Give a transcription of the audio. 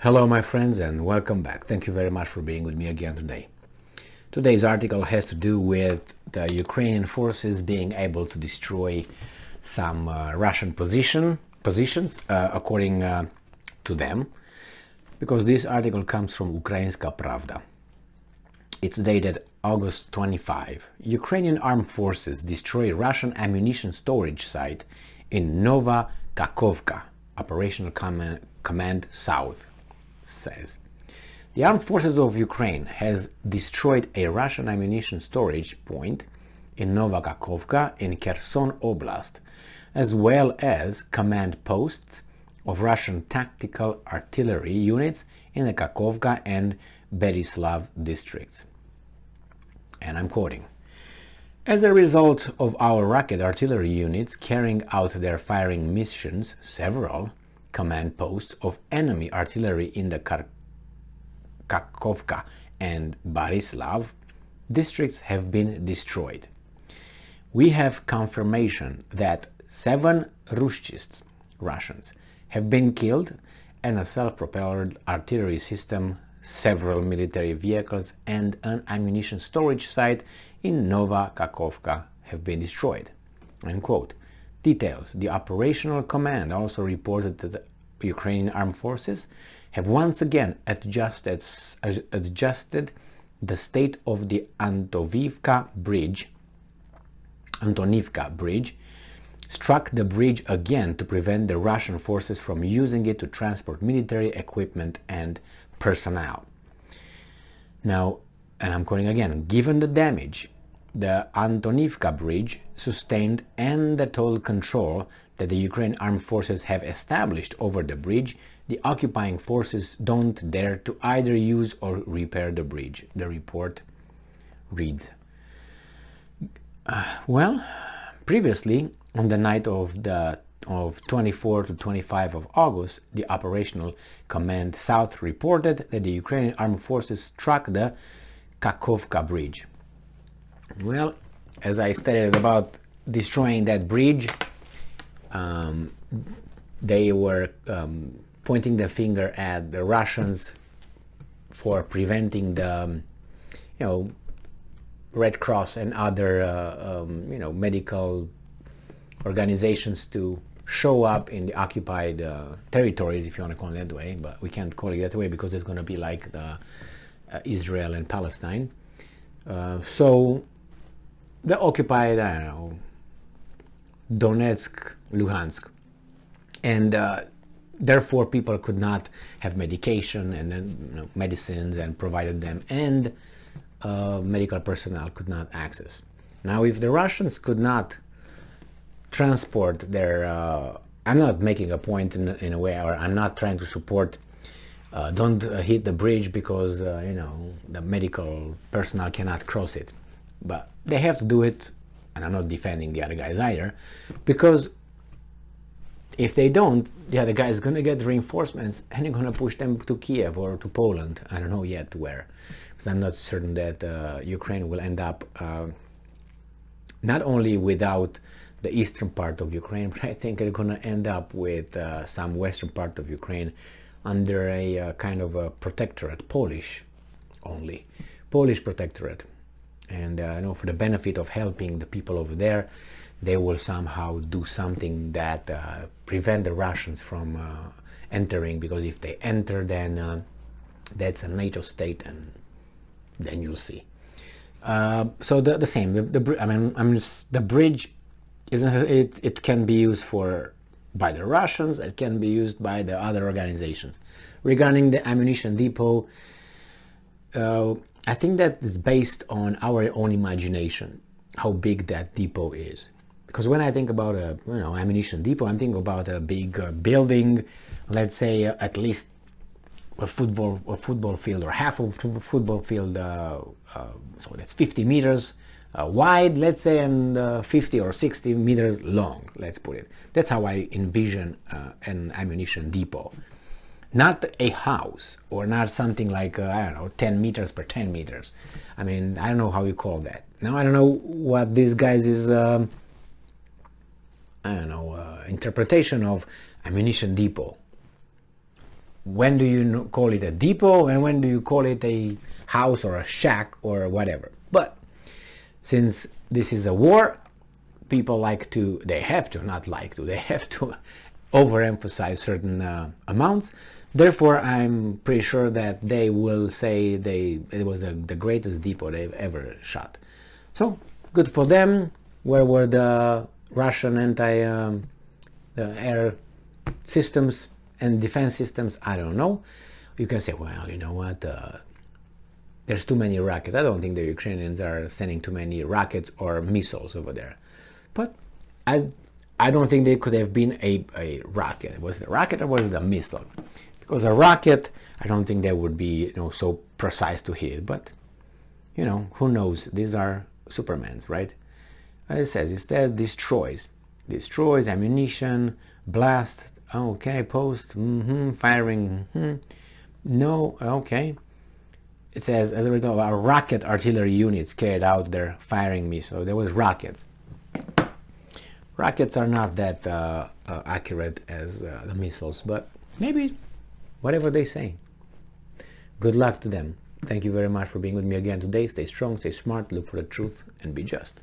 Hello my friends and welcome back. Thank you very much for being with me again today. Today's article has to do with the Ukrainian forces being able to destroy some Russian positions according to them, because this article comes from Ukrainska Pravda. It's dated August 25. Ukrainian armed forces destroy Russian ammunition storage site in Nova Kakhovka, Operational Command South says. The armed forces of Ukraine has destroyed a Russian ammunition storage point in Nova Kakhovka in Kherson Oblast, as well as command posts of Russian tactical artillery units in the Kakhovka and Berislav districts. And I'm quoting, "As a result of our rocket artillery units carrying out their firing missions, several command posts of enemy artillery in the Kakhovka and Berislav districts have been destroyed. We have confirmation that 7 Russians have been killed and a self-propelled artillery system, several military vehicles and an ammunition storage site in Nova Kakhovka have been destroyed." End quote. Details. The operational command also reported that the Ukrainian armed forces have once again adjusted the state of the Antonivka bridge, struck the bridge again to prevent the Russian forces from using it to transport military equipment and personnel. Now, and I'm quoting again, "Given the damage the Antonivka bridge sustained and the total control that the Ukrainian armed forces have established over the bridge, the occupying forces don't dare to either use or repair the bridge," the report reads. Previously, on the night of 24 to 25 of August, the Operational Command South reported that the Ukrainian armed forces struck the Kakhovka bridge. Well, as I stated about destroying that bridge, they were pointing the finger at the Russians for preventing the, Red Cross and other, medical organizations to show up in the occupied territories, if you want to call it that way, but we can't call it that way because it's going to be like the Israel and Palestine. So the occupied, Donetsk, Luhansk, and therefore people could not have medication and then medicines and provided them, and medical personnel could not access. Now, if the Russians could not transport their, I'm not making a point in a way, or I'm not trying to support don't hit the bridge because the medical personnel cannot cross it, but they have to do it, and I'm not defending the other guys either, because if they don't, the other guy is going to get reinforcements and they're going to push them to Kiev or to Poland. I don't know yet where, because I'm not certain that Ukraine will end up not only without the eastern part of Ukraine, but I think they're going to end up with some western part of Ukraine under a kind of a protectorate, Polish protectorate. And for the benefit of helping the people over there, they will somehow do something that prevent the Russians from entering, because if they enter, then that's a NATO state, and then you'll see. So the same. The bridge it can be used by the Russians. It can be used by the other organizations. Regarding the ammunition depot, I think that is based on our own imagination how big that depot is. Because when I think about a ammunition depot, I'm thinking about a big building, let's say at least a football field or half of a football field. So that's 50 meters wide, let's say, and 50 or 60 meters long. Let's put it. That's how I envision an ammunition depot. Not a house, or not something like 10 meters per 10 meters. I mean, I don't know how you call that. Now I don't know what this guy's is interpretation of ammunition depot. when do you call it a depot and when do you call it a house or a shack or whatever. But since this is a war, people they have to overemphasize certain amounts. Therefore, I'm pretty sure that they will say it was the greatest depot they've ever shot. So, good for them. Where were the Russian anti-air systems and defense systems? I don't know. You can say, well, you know what, there's too many rockets. I don't think the Ukrainians are sending too many rockets or missiles over there. But I don't think they could have been a rocket. Was it a rocket or was it a missile? Because a rocket, I don't think that would be so precise to hit. But who knows? These are Supermans, right? As it says, it destroys ammunition, blast. Okay, post. Firing. No. Okay. It says, as a result, our rocket artillery units carried out their firing missiles. There was rockets. Rockets are not that accurate as the missiles, but maybe whatever they say. Good luck to them. Thank you very much for being with me again today. Stay strong, stay smart, look for the truth, and be just.